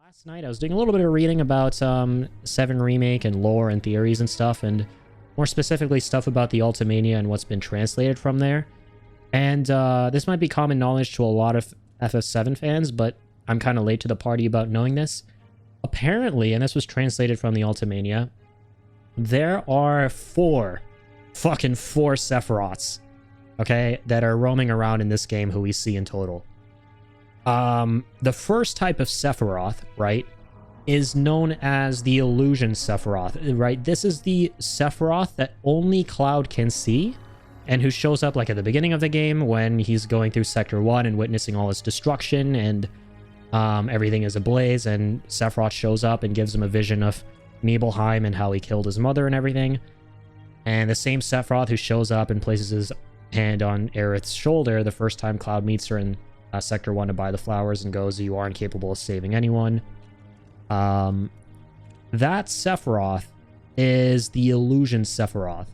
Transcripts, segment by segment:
Last night I was doing a little bit of reading about 7 Remake and lore and theories and stuff, and more specifically stuff about the Ultimania and what's been translated from there. And this might be common knowledge to a lot of FF7 fans, but I'm kind of late to the party about knowing this. Apparently, and this was translated from the Ultimania, there are four Sephiroths, okay, that are roaming around in this game who we see in total. The first type of Sephiroth, right, is known as the illusion Sephiroth, right? This is the Sephiroth that only Cloud can see, and who shows up like at the beginning of the game when he's going through Sector 1 and witnessing all its destruction and everything is ablaze, and Sephiroth shows up and gives him a vision of Nibelheim and how he killed his mother and everything. And the same Sephiroth who shows up and places his hand on Aerith's shoulder the first time Cloud meets her in Sector 1 to buy the flowers and goes, "You are incapable of saving anyone." That Sephiroth is the illusion Sephiroth.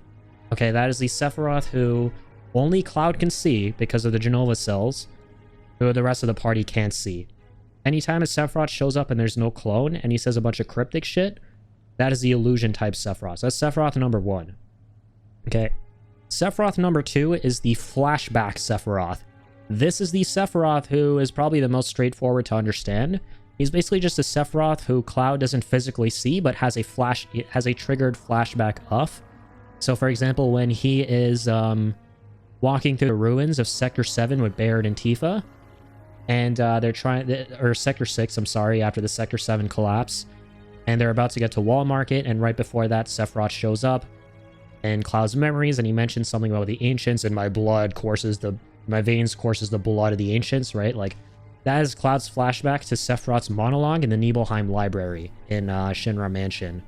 Okay, that is the Sephiroth who only Cloud can see because of the Genova cells, who the rest of the party can't see. Anytime a Sephiroth shows up and there's no clone and he says a bunch of cryptic shit, that is the illusion type Sephiroth. So that's Sephiroth number 1. Okay. Sephiroth number 2 is the flashback Sephiroth. This is the Sephiroth who is probably the most straightforward to understand. He's basically just a Sephiroth who Cloud doesn't physically see, but has a triggered flashback of. So for example, when he is walking through the ruins of Sector 7 with Barret and Tifa, and they're trying, or Sector 6, I'm sorry, after the Sector 7 collapse, and they're about to get to Wall Market, and right before that, Sephiroth shows up in Cloud's memories, and he mentions something about the Ancients, and my veins courses the blood of the Ancients, right? Like, that is Cloud's flashback to Sephiroth's monologue in the Nibelheim Library in Shinra Mansion,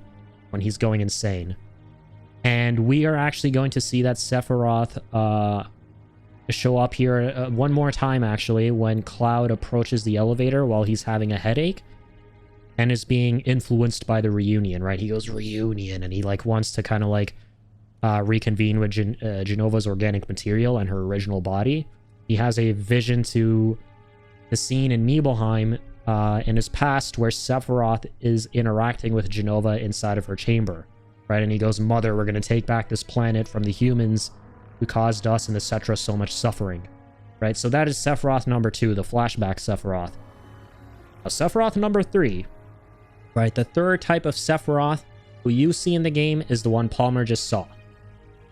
when he's going insane. And we are actually going to see that Sephiroth show up here one more time, actually, when Cloud approaches the elevator while he's having a headache and is being influenced by the reunion, right? He goes, "Reunion," and he, like, wants to kind of, like, reconvene with Genova's organic material and her original body. He has a vision to the scene in Nibelheim in his past where Sephiroth is interacting with Genova inside of her chamber, right? And he goes, "Mother, we're going to take back this planet from the humans who caused us and the Cetra so much suffering," right? So that is Sephiroth number 2, the flashback Sephiroth. Now, Sephiroth number 3, right? The third type of Sephiroth who you see in the game is the one Palmer just saw.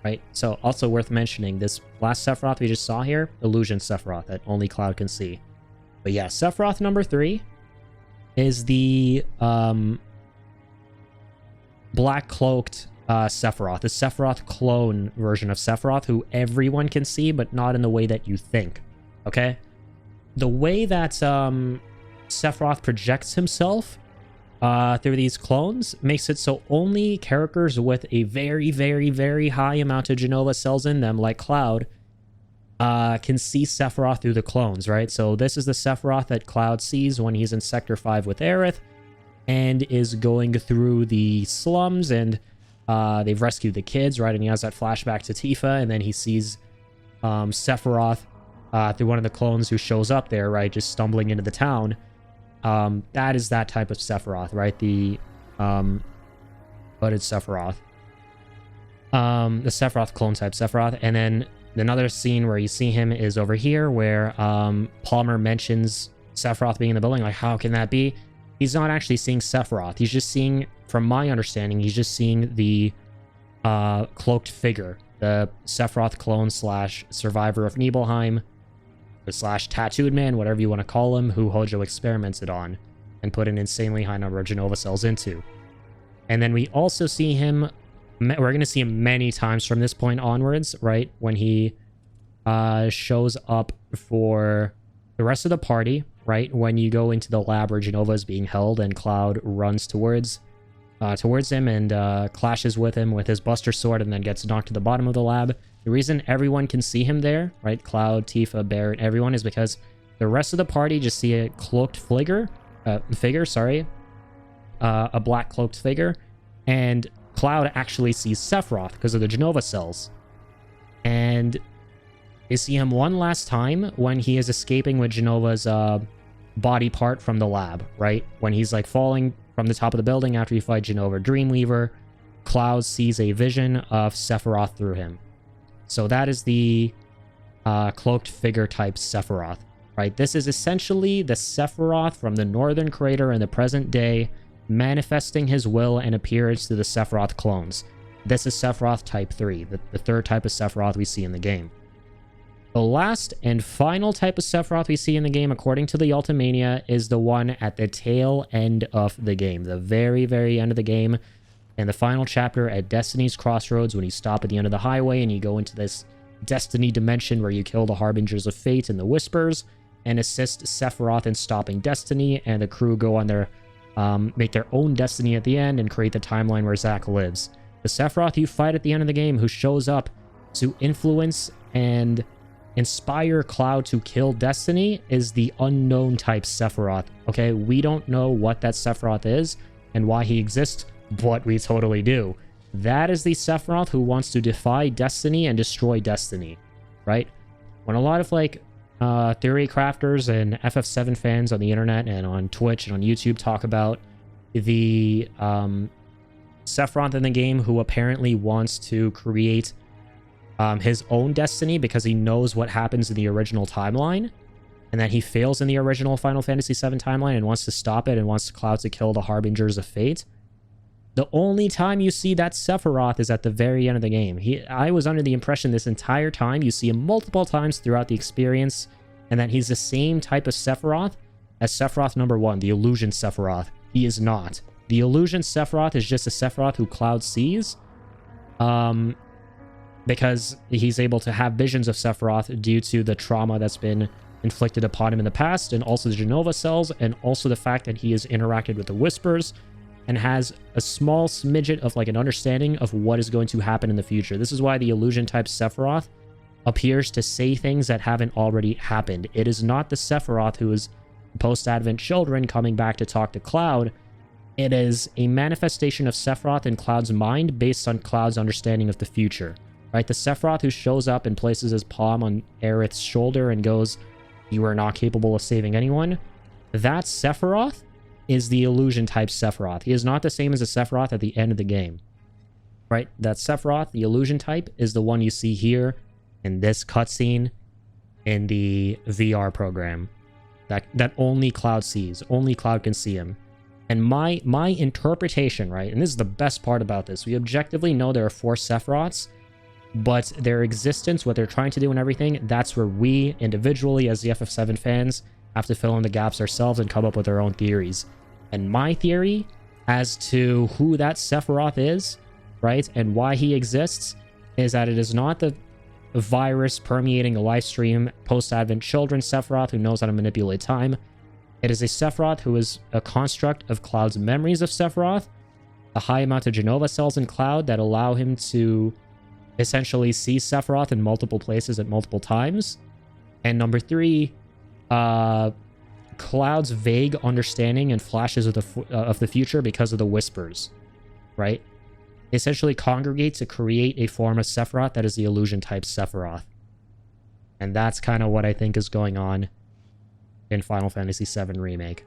Right, so also worth mentioning, this last Sephiroth we just saw here, illusion Sephiroth that only Cloud can see. But yeah, Sephiroth number 3 is the black cloaked Sephiroth, the Sephiroth clone version of Sephiroth who everyone can see, but not in the way that you think. Okay, the way that Sephiroth projects himself through these clones makes it so only characters with a very, very, very high amount of Genova cells in them, like Cloud, can see Sephiroth through the clones, right? So this is the Sephiroth that Cloud sees when he's in Sector 5 with Aerith and is going through the slums, and they've rescued the kids, right? And he has that flashback to Tifa, and then he sees Sephiroth through one of the clones who shows up there, right? Just stumbling into the town. That is that type of Sephiroth, right? The hooded Sephiroth. The Sephiroth clone type Sephiroth. And then another scene where you see him is over here where Palmer mentions Sephiroth being in the building. Like, how can that be? He's not actually seeing Sephiroth. He's just seeing, from my understanding, he's just seeing the cloaked figure. The Sephiroth clone / survivor of Nibelheim. / tattooed man, whatever you want to call him, who Hojo experimented on and put an insanely high number of Genova cells into. And then we also see him, we're going to see him many times from this point onwards, right? When he shows up for the rest of the party, right? When you go into the lab where Genova is being held and Cloud runs towards him and clashes with him with his Buster Sword and then gets knocked to the bottom of the lab. The reason everyone can see him there, right? Cloud, Tifa, Barret, everyone, is because the rest of the party just see a cloaked figure, a black cloaked figure, and Cloud actually sees Sephiroth because of the Genova cells. And you see him one last time when he is escaping with Genova's body part from the lab, right? When he's like falling from the top of the building after you fight Jenova Dreamweaver, Cloud sees a vision of Sephiroth through him. So that is the cloaked figure type Sephiroth, right? This is essentially the Sephiroth from the Northern Crater in the present day, manifesting his will and appearance to the Sephiroth clones. This is Sephiroth type 3, the third type of Sephiroth we see in the game. The last and final type of Sephiroth we see in the game, according to the Ultimania, is the one at the tail end of the game. The very, very end of the game. And the final chapter at Destiny's Crossroads, when you stop at the end of the highway and you go into this Destiny dimension where you kill the Harbingers of Fate and the Whispers and assist Sephiroth in stopping Destiny, and the crew go on their make their own destiny at the end and create the timeline where Zack lives. The Sephiroth you fight at the end of the game, who shows up to influence and inspire Cloud to kill Destiny, is the unknown type Sephiroth. Okay, we don't know what that Sephiroth is and why he exists, but we totally do. That is the Sephiroth who wants to defy Destiny and destroy Destiny, right? When a lot of like theory crafters and FF7 fans on the internet and on Twitch and on YouTube talk about the Sephiroth in the game who apparently wants to create his own destiny because he knows what happens in the original timeline, and that he fails in the original Final Fantasy VII timeline and wants to stop it and wants Cloud to kill the Harbingers of Fate. The only time you see that Sephiroth is at the very end of the game. I was under the impression this entire time you see him multiple times throughout the experience, and that he's the same type of Sephiroth as Sephiroth number 1, the Illusion Sephiroth. He is not. The Illusion Sephiroth is just a Sephiroth who Cloud sees, because he's able to have visions of Sephiroth due to the trauma that's been inflicted upon him in the past, and also the Jenova cells, and also the fact that he has interacted with the Whispers and has a small smidget of like an understanding of what is going to happen in the future. This is why the Illusion type Sephiroth appears to say things that haven't already happened. It is not the Sephiroth who is post-Advent children coming back to talk to Cloud. It is a manifestation of Sephiroth in Cloud's mind based on Cloud's understanding of the future, right? The Sephiroth who shows up and places his palm on Aerith's shoulder and goes, "You are not capable of saving anyone." That Sephiroth is the Illusion type Sephiroth. He is not the same as a Sephiroth at the end of the game, right? That Sephiroth, the Illusion type, is the one you see here in this cutscene in the VR program that only Cloud sees. Only Cloud can see him. And my interpretation, right, and this is the best part about this, we objectively know there are 4 Sephiroths, but their existence, what they're trying to do and everything, that's where we individually as the FF7 fans have to fill in the gaps ourselves and come up with our own theories. And my theory as to who that Sephiroth is, right, and why he exists, is that it is not the virus permeating a live stream post-Advent children Sephiroth who knows how to manipulate time. It is a Sephiroth who is a construct of Cloud's memories of Sephiroth, a high amount of Jenova cells in Cloud that allow him to essentially see Sephiroth in multiple places at multiple times. And number 3, Cloud's vague understanding and flashes of the future because of the Whispers, right? They essentially congregate to create a form of Sephiroth that is the Illusion type Sephiroth. And that's kind of what I think is going on in Final Fantasy VII Remake.